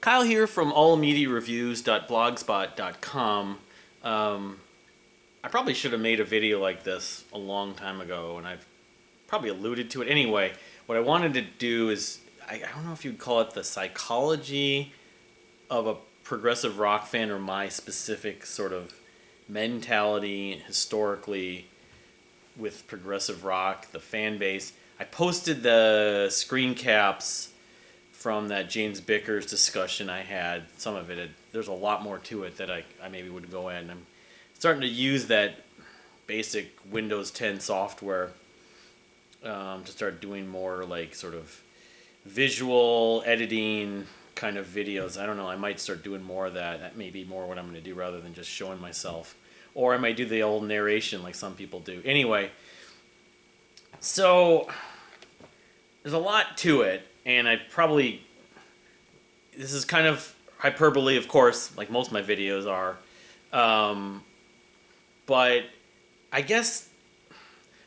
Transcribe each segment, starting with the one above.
Kyle here from allmediareviews.blogspot.com. I probably should have made a video like this a long time ago, and I've probably alluded to it. Anyway, what I wanted to do is, I don't know if you'd call it the psychology of a progressive rock fan or my specific sort of mentality historically with progressive rock, the fan base. I posted the screen caps from that James Bickers discussion I had. Some of it, there's a lot more to it that I maybe would go in. I'm starting to use that basic Windows 10 software to start doing more like sort of visual editing kind of videos. I don't know, I might start doing more of that. That may be more what I'm going to do rather than just showing myself. Or I might do the old narration like some people do. Anyway, so there's a lot to it, and this is kind of hyperbole, of course, like most of my videos are. But I guess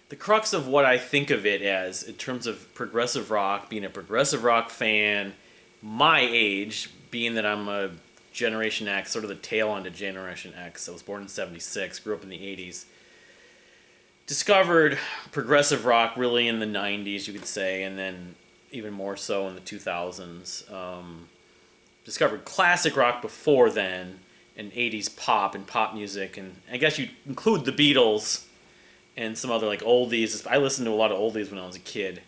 the crux of what I think of it as, in terms of progressive rock, being a progressive rock fan, my age, being that I'm a Generation X, sort of the tail end of Generation X. I was born in '76, grew up in the '80s. Discovered progressive rock really in the '90s, you could say, and then even more so in the 2000s. Discovered classic rock before then, and '80s pop and pop music, and I guess you include the Beatles and some other like oldies. I listened to a lot of oldies when I was a kid.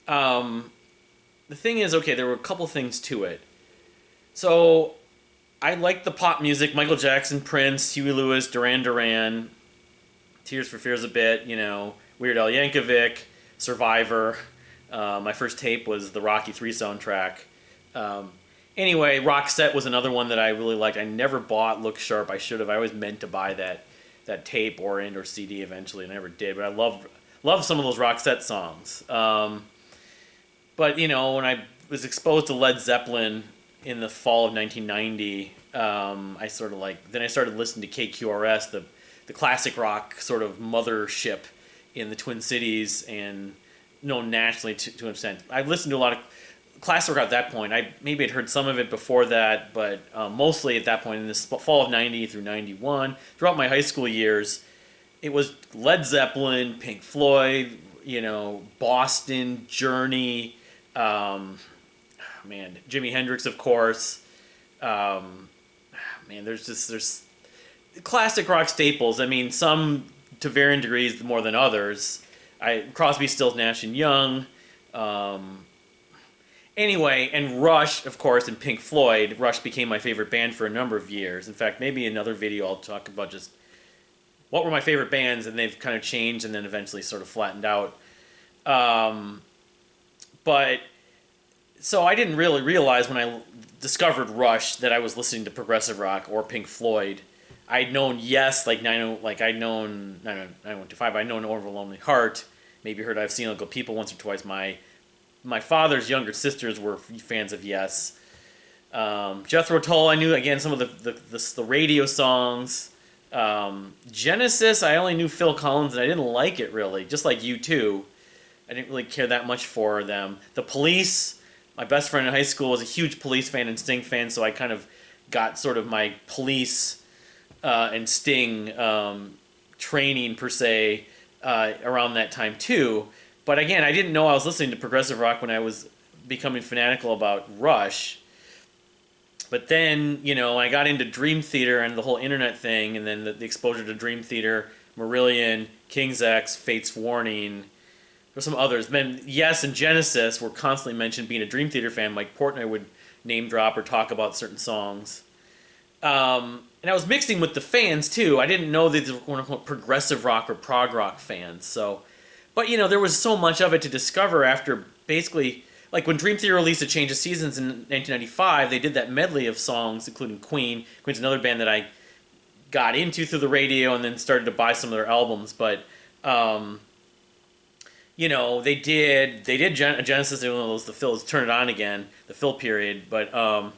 The thing is, okay, there were a couple things to it. So I liked the pop music, Michael Jackson, Prince, Huey Lewis, Duran Duran, Tears for Fears a bit, Weird Al Yankovic, Survivor. My first tape was the Rocky III soundtrack. Anyway, Roxette was another one that I really liked. I never bought Look Sharp. I should have. I always meant to buy that tape or CD eventually. I never did, but I love some of those Roxette songs. But when I was exposed to Led Zeppelin in the fall of 1990, I started listening to KQRS, the classic rock sort of mothership in the Twin Cities and known nationally to an extent. I listened to a lot of classic rock at that point. I maybe had heard some of it before that, but mostly at that point in this fall of 90 through 91, throughout my high school years, it was Led Zeppelin, Pink Floyd, Boston, Journey, Jimi Hendrix, of course. There's classic rock staples. I mean, some to varying degrees more than others. Crosby, Stills, Nash and Young. Anyway, and Rush, of course, and Pink Floyd. Rush became my favorite band for a number of years. In fact, maybe another video I'll talk about just what were my favorite bands, and they've kind of changed and then eventually sort of flattened out. But so I didn't really realize when I discovered Rush that I was listening to progressive rock or Pink Floyd. I'd known Yes, I'd known 90125, I'd known Over a Lonely Heart, maybe heard I've Seen Ugly People once or twice. My father's younger sisters were fans of Yes. Jethro Tull, I knew, again, some of the radio songs. Genesis, I only knew Phil Collins, and I didn't like it, really. Just like U2. I didn't really care that much for them. The Police, my best friend in high school was a huge Police fan and Sting fan, so I kind of got sort of my Police and Sting training, per se, around that time, too. But again, I didn't know I was listening to progressive rock when I was becoming fanatical about Rush. But then, I got into Dream Theater and the whole internet thing, and then the exposure to Dream Theater, Marillion, King's X, Fate's Warning. There's some others. Then Yes and Genesis were constantly mentioned. Being a Dream Theater fan, Mike Portnoy would name drop or talk about certain songs. And I was mixing with the fans, too. I didn't know these were quote-unquote progressive rock or prog rock fans, so... But, there was so much of it to discover after basically, like when Dream Theater released A Change of Seasons in 1995, they did that medley of songs, including Queen. Queen's another band that I got into through the radio and then started to buy some of their albums. But, they did Genesis, one of those, the Phil's Turn It On Again, the Phil period. But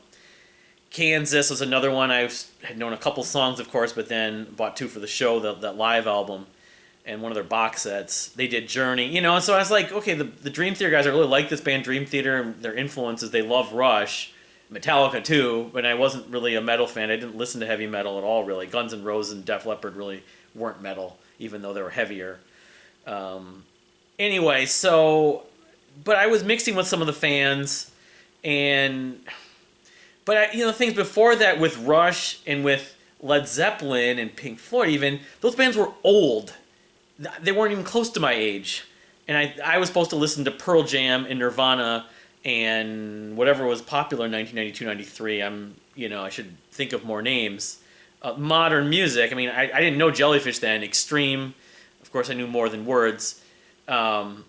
Kansas was another one. I had known a couple songs, of course, but then bought two for the show, that live album. And one of their box sets. They did Journey, and so I was like, okay, the Dream Theater guys, I really like this band Dream Theater and their influences. They love Rush. Metallica too, but I wasn't really a metal fan. I didn't listen to heavy metal at all, really. Guns N' Roses and Def Leppard really weren't metal, even though they were heavier. Anyway, so, but I was mixing with some of the fans, and, but things before that with Rush and with Led Zeppelin and Pink Floyd, even those bands were old. They weren't even close to my age, and I was supposed to listen to Pearl Jam and Nirvana and whatever was popular in 1992, 93. I should think of more names. Modern music. I mean, I didn't know Jellyfish then. Extreme. Of course, I knew More Than Words. That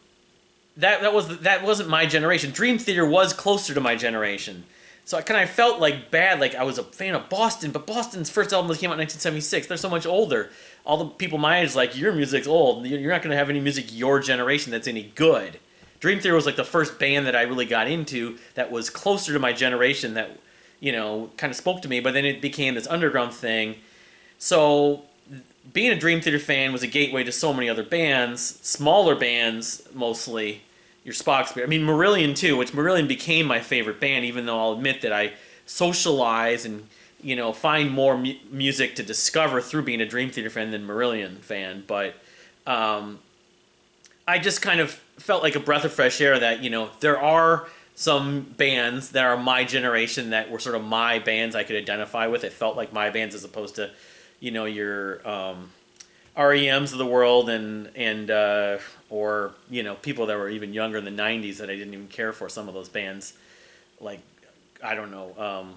wasn't my generation. Dream Theater was closer to my generation. So I kind of felt like bad, like I was a fan of Boston, but Boston's first album came out in 1976. They're so much older. All the people my age like, your music's old. You're not going to have any music your generation that's any good. Dream Theater was like the first band that I really got into that was closer to my generation that, kind of spoke to me, but then it became this underground thing. So being a Dream Theater fan was a gateway to so many other bands, smaller bands mostly. Your Spock's, I mean Marillion too, which Marillion became my favorite band, even though I'll admit that I socialize and find more music to discover through being a Dream Theater fan than Marillion fan. But I just kind of felt like a breath of fresh air that there are some bands that are my generation that were sort of my bands I could identify with. It felt like my bands as opposed to your REMs of the world and or people that were even younger in the 90s that I didn't even care for. Some of those bands, like I don't know,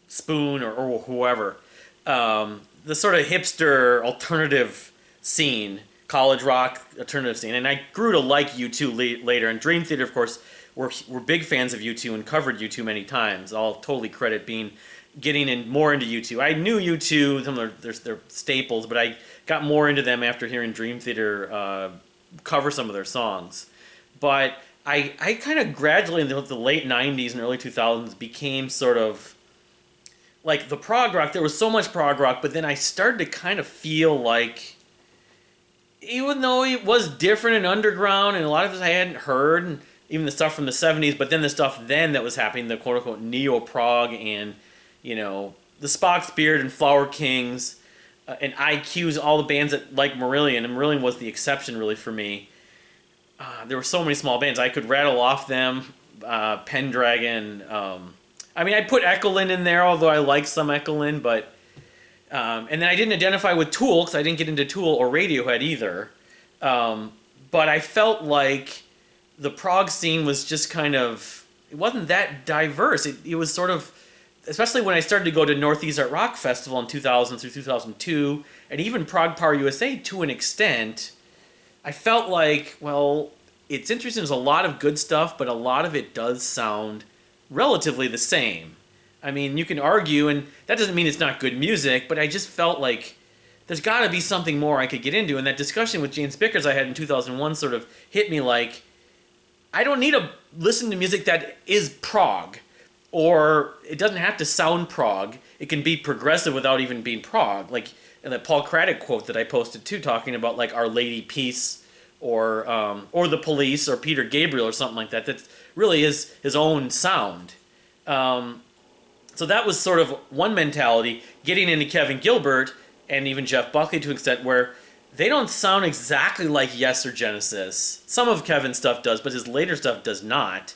Spoon or whoever, the sort of hipster alternative scene, college rock alternative scene, and I grew to like U2 later. And Dream Theater, of course, we're big fans of U2 and covered U2 many times. I'll totally credit getting in more into U2. I knew U2, some of their staples, but I got more into them after hearing Dream Theater cover some of their songs. But I kind of gradually in the late 90s and early 2000s became sort of like the prog rock. There was so much prog rock, but then I started to kind of feel like, even though it was different and underground and a lot of it I hadn't heard, and even the stuff from the 70s, but then the stuff then that was happening, the quote-unquote neo-prog and the Spock's Beard and Flower Kings and IQs, all the bands that like Marillion, and Marillion was the exception really for me. There were so many small bands. I could rattle off them, Pendragon. I'd put Echoland in there, although I like some Echoland, but... and then I didn't identify with Tool, because I didn't get into Tool or Radiohead either. But I felt like the prog scene was just kind of... It wasn't that diverse. It was sort of... Especially when I started to go to Northeast Art Rock Festival in 2000 through 2002, and even Prog Power USA to an extent, I felt like, well, it's interesting. There's a lot of good stuff, but a lot of it does sound relatively the same. I mean, you can argue, and that doesn't mean it's not good music, but I just felt like there's got to be something more I could get into. And that discussion with James Bickers I had in 2001 sort of hit me like, I don't need to listen to music that is prog. Or it doesn't have to sound prog. It can be progressive without even being prog. Like in that Paul Craddock quote that I posted too, talking about like Our Lady Peace or The Police or Peter Gabriel or something like that. That really is his own sound. So that was sort of one mentality. Getting into Kevin Gilbert and even Jeff Buckley to an extent where they don't sound exactly like Yes or Genesis. Some of Kevin's stuff does, but his later stuff does not.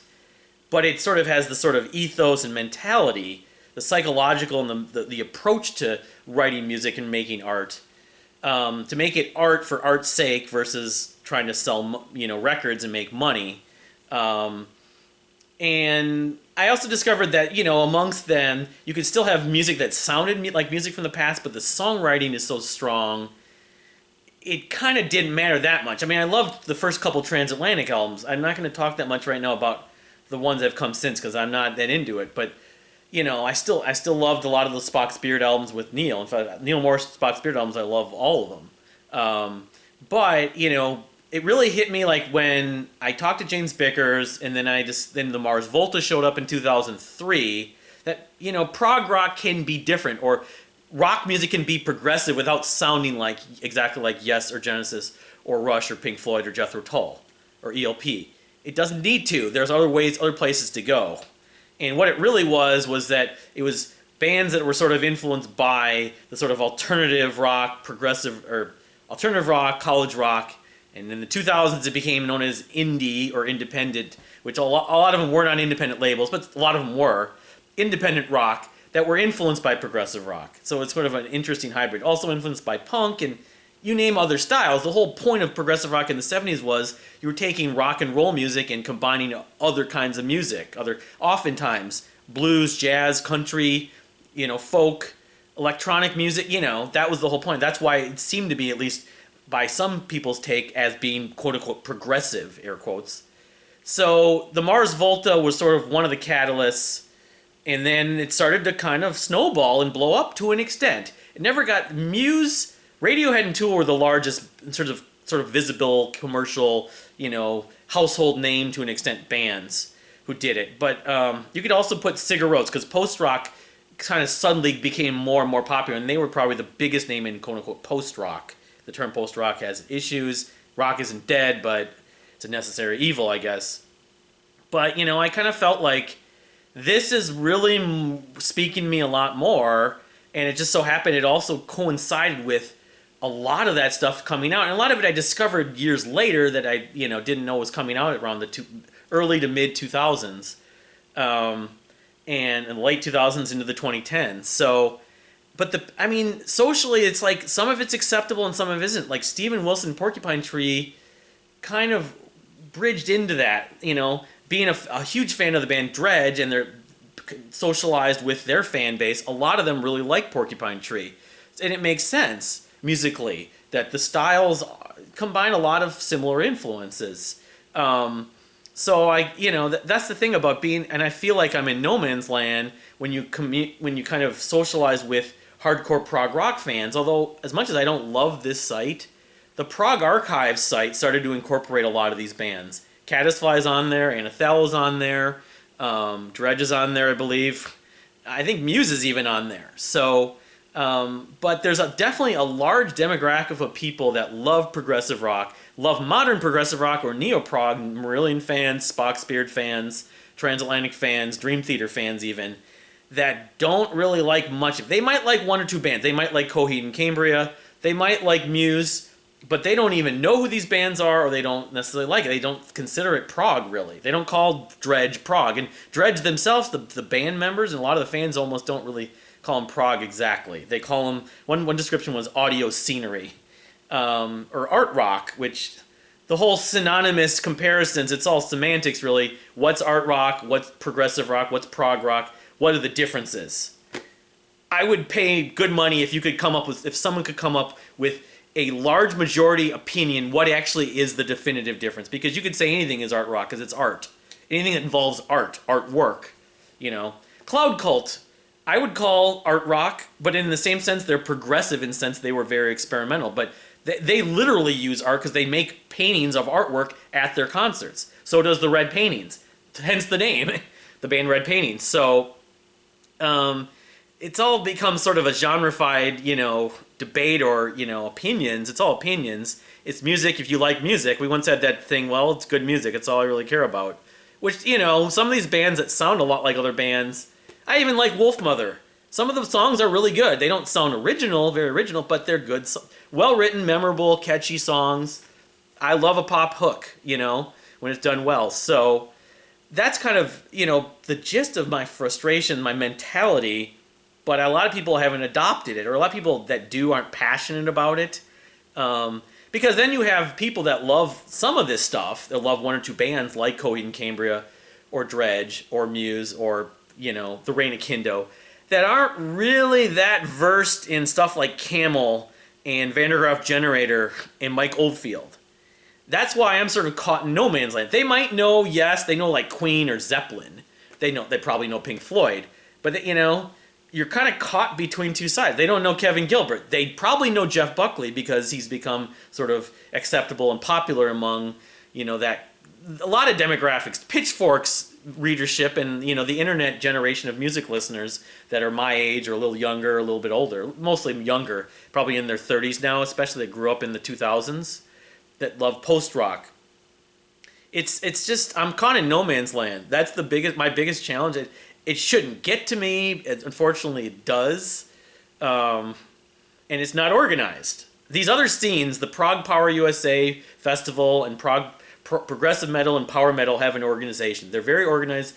But it sort of has the sort of ethos and mentality, the psychological and the approach to writing music and making art, to make it art for art's sake versus trying to sell records and make money. And I also discovered that amongst them you could still have music that sounded like music from the past, but the songwriting is so strong. It kind of didn't matter that much. I mean, I loved the first couple Transatlantic albums. I'm not going to talk that much right now about the ones that have come since because I'm not that into it, but I still loved a lot of the Spock's Beard albums with Neil. In fact, Neil Moore's Spock's Beard albums, I love all of them. But it really hit me like when I talked to James Bickers, and then the Mars Volta showed up in 2003. That prog rock can be different, or rock music can be progressive without sounding like exactly like Yes or Genesis or Rush or Pink Floyd or Jethro Tull or ELP. It doesn't need to. There's other ways, other places to go. And what it really was that it was bands that were sort of influenced by the sort of alternative rock, alternative rock, college rock, and in the 2000s it became known as indie or independent, which a lot of them weren't on independent labels, but a lot of them were independent rock that were influenced by progressive rock. So it's sort of an interesting hybrid. Also influenced by punk and you name other styles. The whole point of progressive rock in the 70s was you were taking rock and roll music and combining other kinds of music, oftentimes blues, jazz, country, folk, electronic music, that was the whole point. That's why it seemed to be, at least by some people's take, as being quote-unquote progressive, air quotes. So the Mars Volta was sort of one of the catalysts, and then it started to kind of snowball and blow up to an extent. It never got Muse, Radiohead and Tool were the largest sort of visible commercial, household name to an extent bands who did it. But you could also put Sigur Rós, because post-rock kind of suddenly became more and more popular, and they were probably the biggest name in quote-unquote post-rock. The term post-rock has issues. Rock isn't dead, but it's a necessary evil, I guess. But, I kind of felt like this is really speaking to me a lot more, and it just so happened it also coincided with a lot of that stuff coming out. And a lot of it I discovered years later that I, didn't know was coming out around the early to mid 2000s. And in the late 2000s into the 2010s. So, but socially it's like some of it's acceptable and some of it isn't. Like Steven Wilson, Porcupine Tree, kind of bridged into that, being a huge fan of the band Dredge, and they're socialized with their fan base. A lot of them really like Porcupine Tree. And it makes sense musically that the styles combine a lot of similar influences. So that's the thing about being, and I feel like I'm in no man's land when you kind of socialize with hardcore prog rock fans. Although, as much as I don't love this site, the Prog Archive site started to incorporate a lot of these bands. Caddisfly's on there, Anathel's on there, Dredge is on there, I believe. I think Muse is even on there. So, but there's definitely a large demographic of people that love progressive rock, love modern progressive rock or neo-prog, Marillion fans, Spock's Beard fans, Transatlantic fans, Dream Theater fans even, that don't really like much. They might like one or two bands. They might like Coheed and Cambria. They might like Muse, but they don't even know who these bands are, or they don't necessarily like it. They don't consider it prog, really. They don't call Dredge prog. And Dredge themselves, the band members, and a lot of the fans almost don't really call them prog exactly. They call them, one description was audio scenery, or art rock, which the whole synonymous comparisons, it's all semantics really. What's art rock? What's progressive rock? What's prog rock? What are the differences? I would pay good money if someone could come up with a large majority opinion what actually is the definitive difference. Because you could say anything is art rock because it's art. Anything that involves artwork, Cloud Cult, I would call art rock, but in the same sense, they're progressive in the sense they were very experimental. But they literally use art because they make paintings of artwork at their concerts. So does the Red Paintings, hence the name, the band Red Paintings. So it's all become sort of a genre-fied, debate or, opinions. It's all opinions. It's music if you like music. We once had that thing, well, it's good music. It's all I really care about. Which, some of these bands that sound a lot like other bands, I even like Wolfmother. Some of the songs are really good. They don't sound very original, but they're good. Well-written, memorable, catchy songs. I love a pop hook, when it's done well. So that's kind of, the gist of my frustration, my mentality, but a lot of people haven't adopted it, or a lot of people that do aren't passionate about it. Because then you have people that love some of this stuff, that love one or two bands like Coheed and Cambria, or Dredge, or Muse, or, The Reign of Kindo, that aren't really that versed in stuff like Camel and Vandergraaf Generator and Mike Oldfield. That's why I'm sort of caught in no man's land. They might know, yes, they know like Queen or Zeppelin. They probably know Pink Floyd. But, you're kind of caught between two sides. They don't know Kevin Gilbert. They probably know Jeff Buckley because he's become sort of acceptable and popular among, that a lot of demographics. Pitchfork's readership and, the internet generation of music listeners that are my age or a little younger, a little bit older, mostly younger, probably in their 30s now, especially that grew up in the 2000s, that love post-rock. It's just, I'm caught in no man's land. That's my biggest challenge. it shouldn't get to me. Unfortunately, it does. And it's not organized. These other scenes, the Prog Power USA Festival and Progressive Metal and Power Metal have an organization. They're very organized.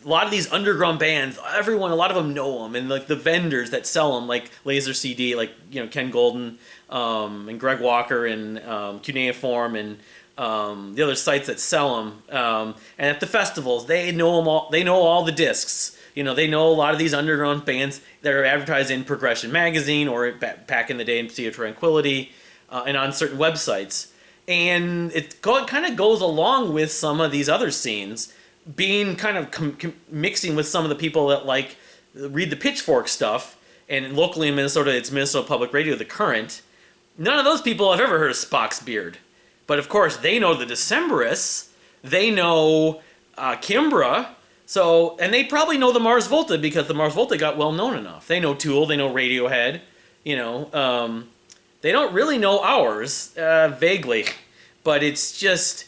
A lot of these underground bands, a lot of them know them, and like the vendors that sell them, like Laser CD, like Ken Golden, and Greg Walker, and Cuneiform, and the other sites that sell them, and at the festivals, they know them all. They know all the discs. They know a lot of these underground bands that are advertised in Progression Magazine or back in the day in Sea of Tranquility, and on certain websites. And it kind of goes along with some of these other scenes, being kind of mixing with some of the people that like read the Pitchfork stuff. And locally in Minnesota, it's Minnesota Public Radio, The Current. None of those people have ever heard of Spock's Beard. But of course, they know the Decemberists. They know Kimbra. So, and they probably know the Mars Volta because the Mars Volta got well known enough. They know Tool. They know Radiohead. They don't really know ours, vaguely. But it's just,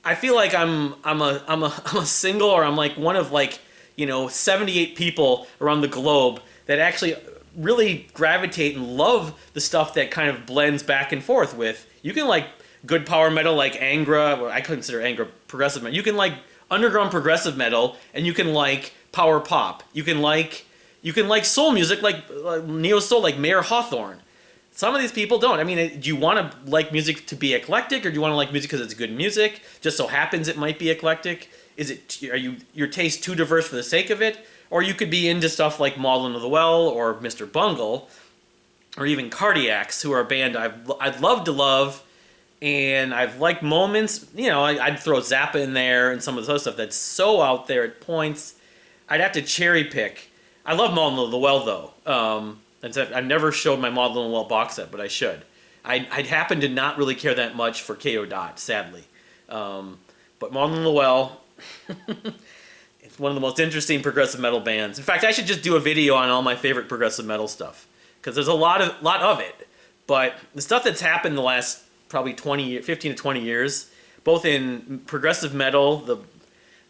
I feel like I'm a single, or I'm like one of 78 people around the globe that actually really gravitate and love the stuff that kind of blends back and forth with. You can like good power metal like Angra, well, I consider Angra progressive metal. You can like underground progressive metal, and you can like power pop. You can like soul music like neo soul like Mayer Hawthorne. Some of these people don't. I mean, do you want to like music to be eclectic, or do you want to like music because it's good music? Just so happens it might be eclectic. Are your taste too diverse for the sake of it? Or you could be into stuff like Maudlin of the Well or Mr. Bungle, or even Cardiacs, who are a band I'd love to love, and I've liked moments. I'd throw Zappa in there and some of this other stuff that's so out there at points. I'd have to cherry pick. I love Maudlin of the Well though. I never showed my Maudlin of the Well box set, but I should. I'd happen to not really care that much for K.O. Dot, sadly. But Maudlin of the Well, it's one of the most interesting progressive metal bands. In fact, I should just do a video on all my favorite progressive metal stuff, because there's a lot of it. But the stuff that's happened the last probably 15 to 20 years, both in progressive metal,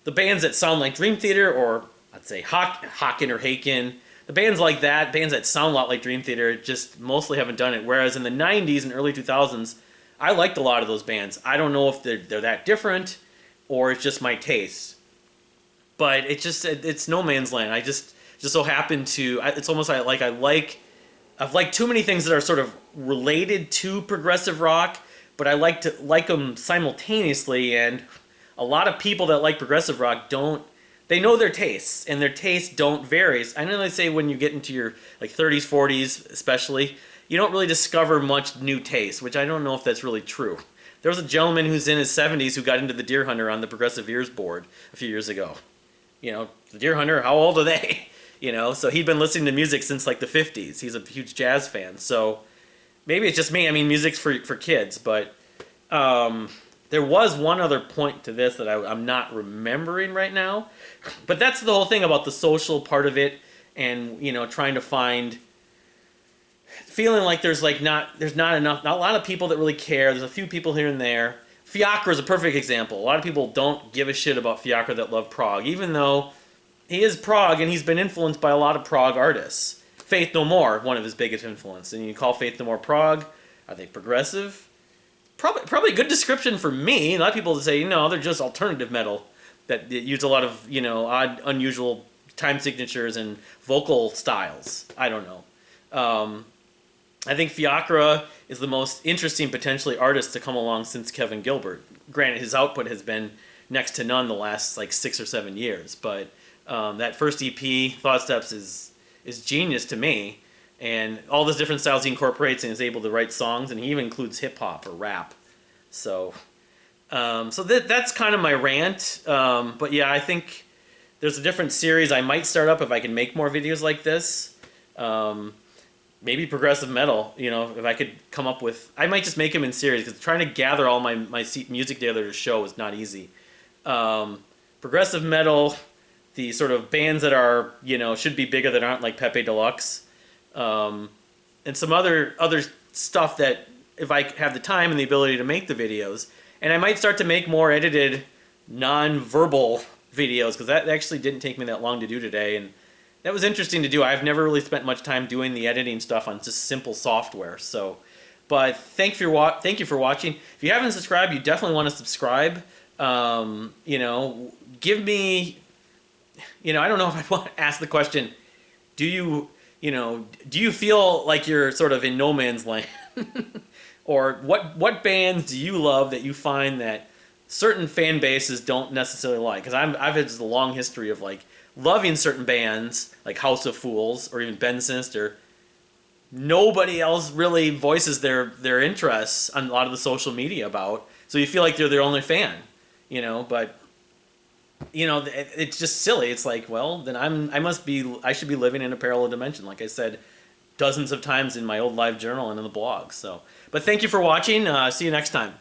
the bands that sound like Dream Theater, or I'd say Hawken or Haken, the bands like that, bands that sound a lot like Dream Theater, just mostly haven't done it. Whereas in the 90s and early 2000s, I liked a lot of those bands. I don't know if they're that different, or it's just my taste. But it's no man's land. I just so happen to, it's almost like I've liked too many things that are sort of related to progressive rock, but I like to like them simultaneously. And a lot of people that like progressive rock they know their tastes, and their tastes don't vary. I know they say when you get into your 30s, 40s especially, you don't really discover much new taste, which I don't know if that's really true. There was a gentleman who's in his 70s who got into the Deer Hunter on the Progressive Ears board a few years ago. The Deer Hunter, how old are they? So he'd been listening to music since the 50s. He's a huge jazz fan. So maybe it's just me. I mean, music's for kids, but there was one other point to this that I'm not remembering right now. But that's the whole thing about the social part of it, and trying to feeling like there's not enough, not a lot of people that really care. There's a few people here and there. Fiacre is a perfect example. A lot of people don't give a shit about Fiacre that love prog, even though he is prog and he's been influenced by a lot of prog artists. Faith No More, one of his biggest influence. And you call Faith No More prog? Are they progressive? Probably a good description for me. A lot of people say, they're just alternative metal that use a lot of, odd, unusual time signatures and vocal styles. I don't know. I think Fiacre is the most interesting, potentially, artist to come along since Kevin Gilbert. Granted, his output has been next to none the last 6 or 7 years, but that first EP, Thought Steps, is genius to me. And all those different styles he incorporates and is able to write songs, and he even includes hip-hop or rap. So that's kind of my rant. But yeah, I think there's a different series I might start up if I can make more videos like this. Maybe progressive metal, if I could come up with... I might just make them in series, because trying to gather all my music together to show is not easy. Progressive metal, the sort of bands that are, should be bigger that aren't, like Pepe Deluxe, and some other stuff that, if I have the time and the ability to make the videos, and I might start to make more edited, non-verbal videos, because that actually didn't take me that long to do today, and that was interesting to do. I've never really spent much time doing the editing stuff on just simple software. So, but thank you for watching. If you haven't subscribed, you definitely want to subscribe. Give me, I don't know if I want to ask the question, do you feel like you're sort of in no man's land? Or what bands do you love that you find that certain fan bases don't necessarily like? Because I've had just a long history of like loving certain bands like House of Fools or even Ben Sinister. Nobody else really voices their interests on a lot of the social media about. So you feel like they're their only fan, but it's just silly. It's like, well, then I should be living in a parallel dimension, like I said dozens of times in my old live journal and in the blog. So, but thank you for watching. See you next time.